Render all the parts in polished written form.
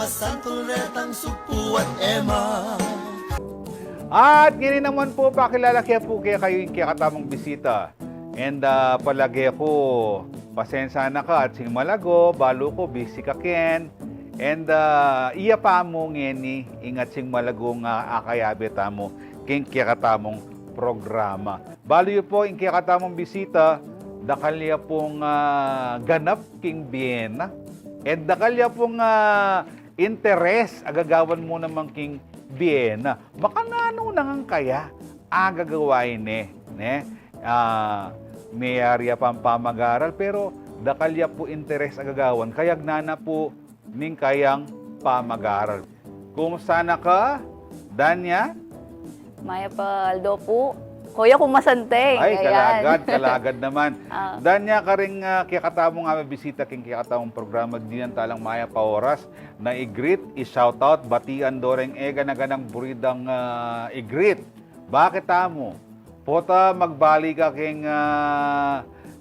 masantol retang supu at ema. At ngayon naman po, pakilala po kayo yung katamang bisita. And palagi ako, pasensya na ka at sing malago, balo ko, busy ka ken. And iya pa mo ngeni, ingat sing malago nga akayabit mo, king katamang programa. Balo yun po, yung katamang bisita, dakalya pong ganap king Vienna. And dakalya pong interest, agagawan mo naman king Vienna. Baka nano nang kaya agagawain ne may area pang pamag-aral pero dakalya po interes agagawan kayag nana po ning kayang pamag-aral. Kung sana ka, Dannia? Maya Paldo po. Kuya kung masanteng. Ay, Ayan. kalagad naman. Dannia ka rin kikatamong bisita king kikatamong programa diyan talang maya pa oras na i-greet, i-shoutout, batian doreng ega na ganang buridang i-greet. Bakit amo? Pota magbali ka king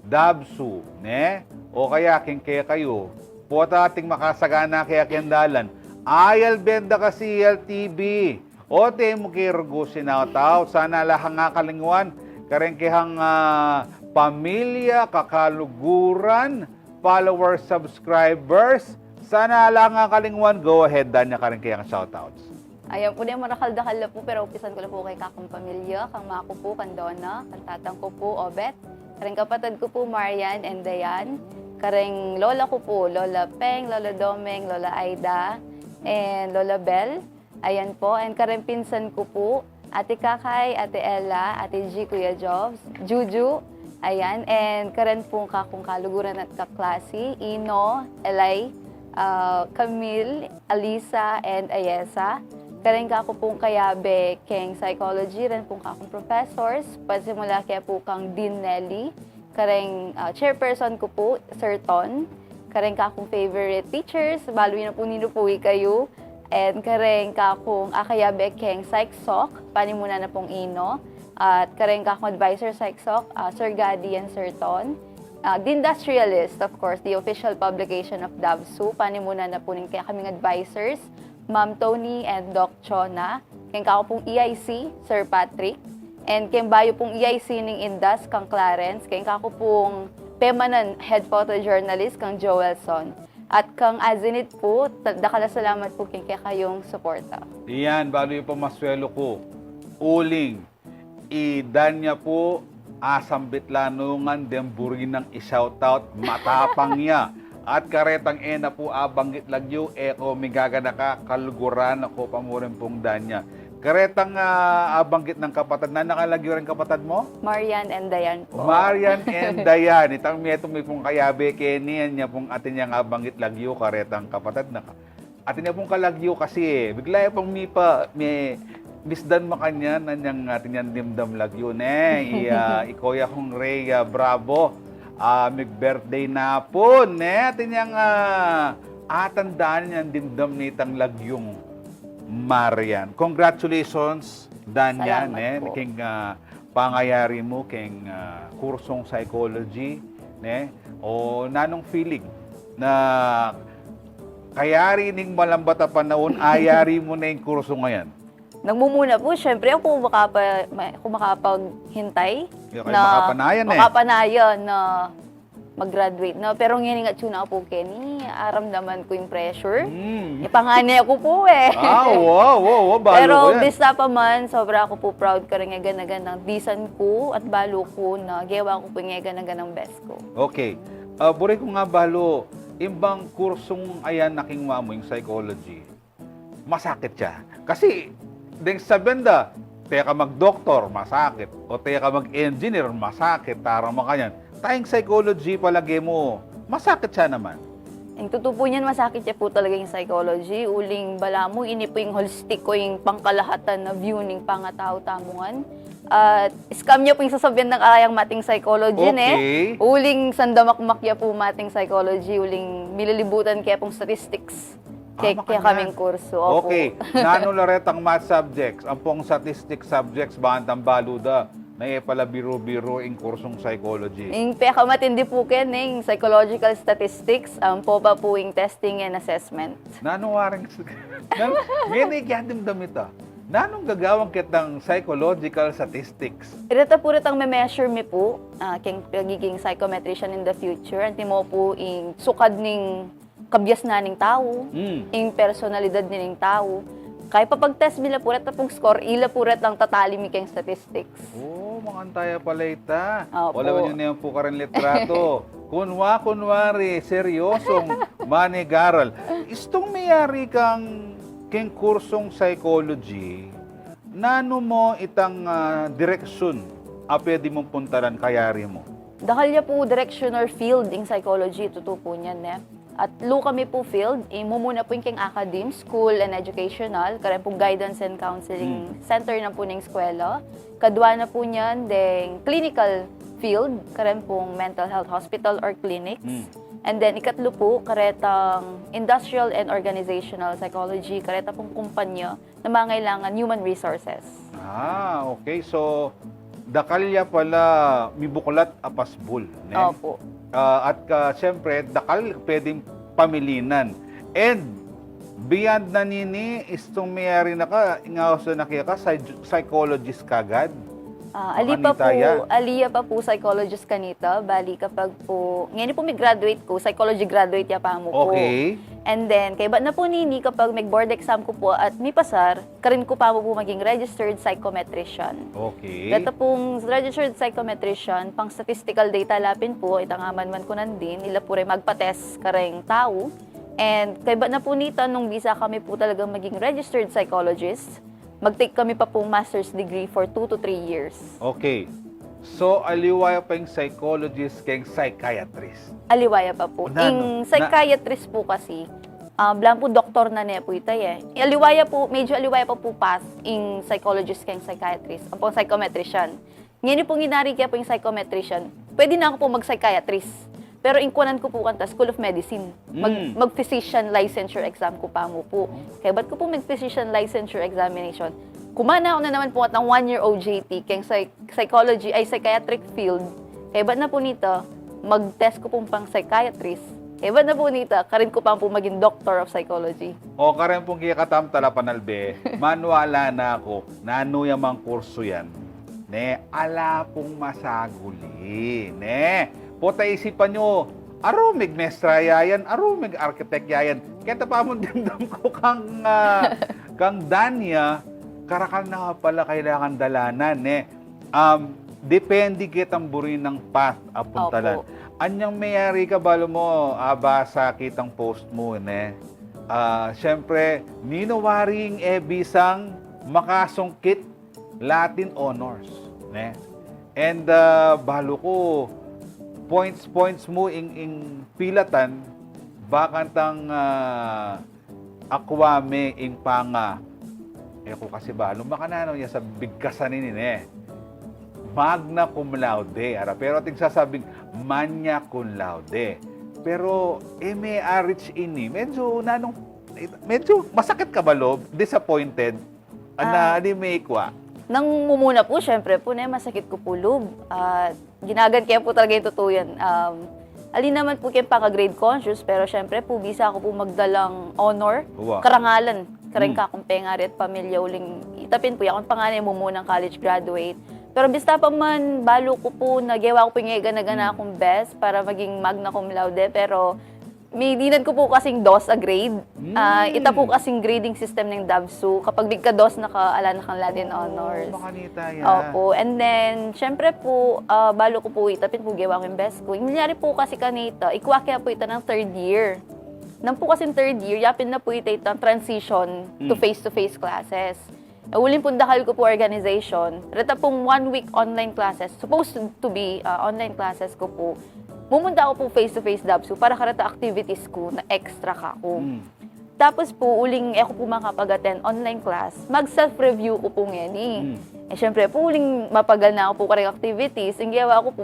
dabsu, ne? O kaya king kaya kayo. Pota ating makasagana kaya kendalan. Ayal benda kasi LTV. O te mo kirgo sinataw. Sana lahang nga kalingwan. Karengkehang pamilya, kakaluguran, followers, subscribers. Sana lang nga kalingwan. Go ahead, Dannia, karengkehang shoutouts. Ayan po na marakal-dakal na po, pero upisan ko na po kay kakong pamilya, kang mako po, kang Donna, kang tatang ko po, Obet, kareng kapatid ko po, Marian and Dayan, kareng lola ko po, Lola Peng, Lola Domeng, Lola Aida, and Lola Bell. Ayan po, and kareng pinsan ko po, Ate Kakay, Ate Ella, Ate G, Kuya Jobs, Juju, ayan, and karen po kakong kaluguran at kaklase, Ino, Elay, Camille, Alisa, and Ayesa. Karen kako pong kayabe keng psychology, rin pong kakong professors, pasimula kaya po kang Dean Nelly, kareng chairperson ko po, Sir Ton, kareng kakong favorite teachers, baluin na po nino po kayo, and kareng kakong akayabe keng psych-soc, panimuna na pong Ino, at kareng kakong advisor psych-soc, Sir Gadi and Sir Ton. The Industrialist, of course, the official publication of DAVSU, panimuna na po kaya kaming advisors, Ma'am Tony and Doc Chona, kaya kako pong EIC, Sir Patrick, and kaya bayo pong EIC ng Indas, kang Clarence, kaya kako pong permanent head photojournalist, kang Joelson. At kang Azinit po, salamat po kaya kayong suporta. Iyan, balo yung pamaswelo ko. Uling, Dannia po, asambit lanungan, demburin ng i-shoutout, matapang niya. At karetang ena po abanggit lagyo, eko migagana ka, kaluguran ako pamurin pong Dannia. Karetang abanggit ng kapatid, na nakalagyo rin kapatid mo? Marian and Dayan po. Marian and Dayan. Itang may pong kayabe, kenian niya pong atin niyang abanggit lagyo, karetang kapatid na ka. Atin niya pong kalagyo kasi, bigla pong may misdan makanya na niyang atin niyang dimdam lagyo, ne? Ikoya kong Ray Bravo. Mag-birthday na po, ne? Atin niyang atandaan niyang dimdam nitang lagyong Marian. Congratulations, Dannia, ne? King pangayari mo, king kursong psychology, ne? O nanong feeling na kayari ning malambata panahon, ayari mo na yung kurso ngayon? Nagmumuna po, syempre ako makapaghintay makapanayan na mag-graduate na. Pero ngayon nga tuna po, Kenny, aramdaman ko yung pressure. Ipangani ako po eh. Wow, balo pero ko yan. bista pa man, sobra ako po proud ka rin nga ganang bisan ko at balo ko na gawa ko po nga ganang best ko. Okay. Buri ko nga balo, imbang kursong ayan naking mo yung psychology, masakit siya. Kasi, ding sa benda, teka mag-doktor, masakit. O teka mag-engineer, masakit. Tarang makanyan. Tayong psychology palagi mo, masakit siya naman. Ang totoo po niyan, masakit siya po talaga yung psychology. Uling bala mo, ini po yung holistic ko, yung pangkalahatan na view ng pangatao-tamungan. At scam niya po yung sasabihan ng arayang mating psychology, okay. Uling sandamakmakya po mating psychology, uling mililibutan kaya pong statistics. Kaya kaming kurso. Okay. Nano laretang math subjects, ang pong statistics subjects, bahantang baluda. na pala biro-biro ang kursong psychology. Yung matindi po ken yung psychological statistics, po pa po yung testing and assessment. Nanong waring... Ngayon ikyadim damit Nanong gagawang kitang psychological statistics? Irata po ang me-measure mi po, keng pagiging psychometrician in the future. Anti mo po yung sukad ning kabyas na ning tao, yung personalidad ning tao. Kaya pag-test nila po rin pong score, ila po rin ang tatali mi keng statistics. Oh, makantaya pala ita. Opo. Wala man yun na yung po karan litrato. Kunwari, seryosong manigaral. Istong mayari kang kursong psychology, nano mo itang direksyon pwede mong puntaran kayari mo? Dahil ya po direction or field in psychology, totoo po niyan, At kami po field, mumuna po yung king academe, school and educational, kaya po guidance and counseling center na po ng eskwela. Kadwa na po niyan, deng clinical field, kaya pong mental health hospital or clinics. And then, ikatlo po, karetang industrial and organizational psychology, kareta pong kumpanya na mangailangan human resources. Okay. So, dakalya pala, may bukulat apasbul. Opo. Siyempre, dakal pwedeng pamilinan. And, beyond na nini, istong mayari na ka, ingawso na kaya ka, psychologist kagad. Aliya pa po psychologist kanita. Bali kapag po, ngayon po may graduate ko, psychology graduate ya pa mo po. Okay. And then, kaya ba na po nini kapag may board exam ko po at may pasar, karin ko pa mo po maging registered psychometrician. Okay. Dito pong registered psychometrician, pang statistical data lapin po, itangaman man ko nandin, ila po rin magpa-test kareng tao. And kaya ba na po nita, nung visa kami po talagang maging registered psychologist, mag-take kami pa pong master's degree for 2 to 3 years. Okay. So, aliwaya pa yung psychologist kayong psychiatrist. Aliwaya pa po. Yung psychiatrist po kasi, bilang po doktor na niya po ito medyo aliwaya pa po path yung psychologist kayong psychiatrist. Ang pong psychometrician. Ngayon pong ginari kaya po yung psychometrician, pwede na ako po mag-psychiatrist. Pero inkunan ko po kanta, School of Medicine. Mag-physician licensure exam ko pa mo po. Kaya ba't ko po mag-physician licensure examination? Kumana ako na naman po at ng 1-year OJT keng psychiatric field. Kaya ba't na po nito, mag-test ko pong pang psychiatrist. Kaya ba't na po nito, karin ko pa po maging doctor of psychology. O karin pong kikatam talapanalbe, manuala na ako, nanu yamang kurso yan. Ala pong masaguli. Puta isipan nyo, arumig mestra yayan, arumig architect yayan. Kaya pa mo dimdam ko kang Dannia, karakal na pala kailangan dalanan. Depende kitang burin ng path apuntalan. Anyang mayari ka balo mo, basa kitang post mo. Siyempre, ninowaring bisang makasungkit Latin honors. And balo ko, points mo in pilatan bakantang akwame ing panga ko kasi ba lumakanano niya sa bigkasan nini magna cum laude pero ating sasabing magna cum laude pero may rich ini medyo masakit ka ba loob disappointed na di may kwa nang mumuna po, syempre po, masakit ko po loob. Ginagad kaya po talaga yung totoo yan. Alin naman po kayo paka-grade conscious, pero syempre po, bisa ako po magdalang honor, karangalan, karang kakumpengari at pamilya uling itapin po. Yakong panganay mo munang college graduate. Pero bista pa man, balo ko po, nagyawa ko po yung gana akong best para maging magna cum laude, pero may dinad ko po kasing DOS a grade. Ita po kasing grading system ng DAVSU. Kapag di ka DOS, nakaala na kang Latin Honors. Makanita yan. Opo. And then, syempre po, balo ko po itapin po gawa ko yung best ko. Yung nangyari po kasi kanita, ikuha kaya po ito ng third year. Nang po kasing third year, yapin na po ito ang transition to face-to-face classes. Ulin po dahil ko po organization. Reta pong 1 week online classes. Supposed to be online classes ko po. Pumunta ako po face-to-face DABSU para karata activities ko na extra ka ko. Tapos po, uling ako po makapag-attend online class, mag-self-review ko po ngayon syempre po, uling mapagal na ako po kareng activities, ang gawa ko po,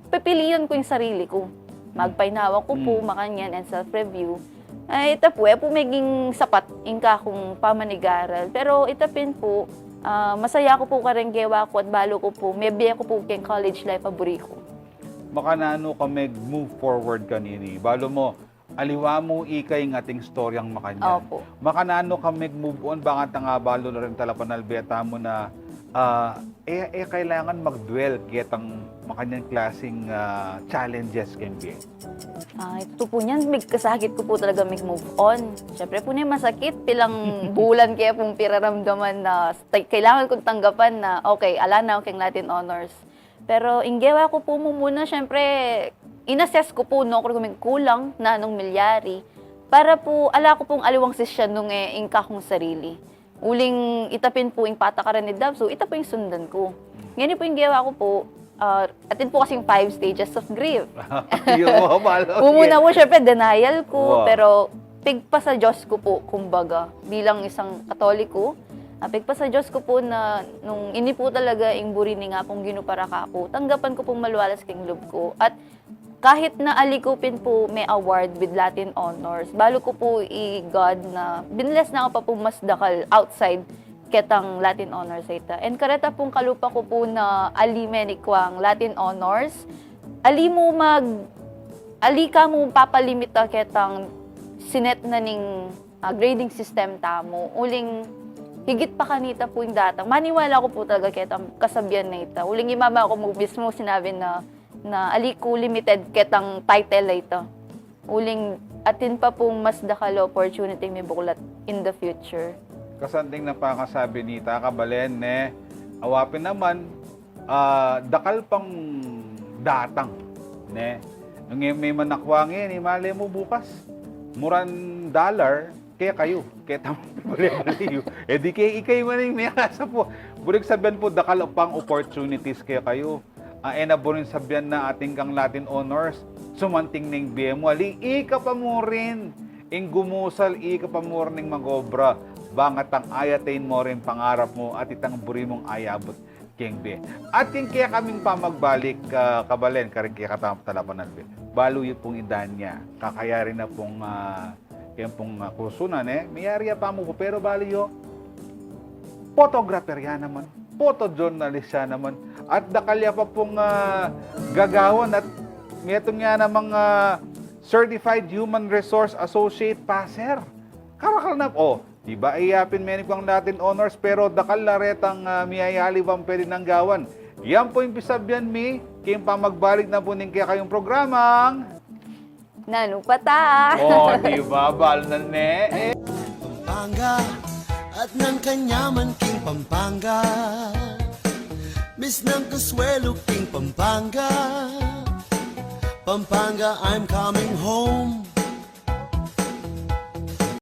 pipilian ko yung sarili ko. Magpainawa ko po, makanyan, and self-review. Ito po, po maging sapat ingka kong pamanigaral. Pero itapin po, Masaya ko po karenggewa ko at balo ko po. May biya ko po keng college life paborito. Makanano ka move forward kanini. Balo mo, aliwa mo ikay ng ating storyang makanyan. Opo. Makanano ka move on, baka nga balo na rin talapan albeta mo na kailangan mag-dwell kitang makanyang klaseng challenges can be. Ito po niyan, may kasakit ko po talaga move on. Siyempre po niya masakit, pilang bulan kaya pong piraramdaman na kailangan kong tanggapan na okay, ala na akong Latin Honors. Pero inggewa ko po muna, siyempre, inassess ko po no, kung may kulang na nung milyari, para po, ala ko pong aliwang sisyan nung ingka kong sarili. Uling itapin po yung patakaran ni Dab, so ita po yung sundan ko. Ngayon po yung gawa ko po, atin po kasing 5 stages of grief. Umuna po, syempre, denial ko, pero pigpa sa Diyos ko po, kumbaga, bilang isang Katoliko, pigpa sa Diyos ko po na nung ini po talaga yung burini nga pong ginupara ka ako, tanggapan ko pong maluwalas king loob ko. At kahit na alikupin po may award with Latin Honors, balo ko po i-God na binless na ako pa po mas dakal outside ketang Latin Honors ita. And kareta pong kalupa ko po na ali menikwang Latin Honors, ali ka mo papalimita ketang sinet na ning grading system tamo. Uling higit pa kanita po yung datang. Maniwala ko po talaga ketang kasabihan na ita. Uling imama ko mo mismo sinabi na aliku limited ketang title ito. Uling atin pa pong mas dakal opportunity may buklat in the future. Kasanting na pakasabi ni Takabalen, awapin naman, dakal pang datang. Nung may manakwangin, mali mo bukas, muran dollar, kaya kayo, kaya tamang di kaya ikay man yung may kasa po. Bulig sabihan po, dakal pang opportunities kaya kayo. Nabunin sabihan na ating kang Latin Honors, sumanting ning BM, wali, ika pa mo rin, ing gumusal, ika pa mo rin magobra, bangat ang ayatain mo rin pangarap mo at itang buri mong ayabot, King B. At king kaya kaming pamagbalik, Kabalen, karing kaya katalapanan B. Balo yung pong Dannia, kakayari na pong, kursunan, mayari pa mo po, pero balo yung photographer yan naman, photojournalist siya naman, at dakalya pa pong gagawan at metong nga namang Certified Human Resource Associate Passer. Karakal na, diba iyapin menik pang Latin Honors pero dakal laretang miyayali bang pwede nang gawan. Yan po yung pisabyan mi, kayong pamagbalik na po ning kaya kayong programang Nanu pata! Diba, bal na Pampanga at ng kanyaman king Pampanga, Miss ng Kasuelo king Pampanga, Pampanga I'm coming home.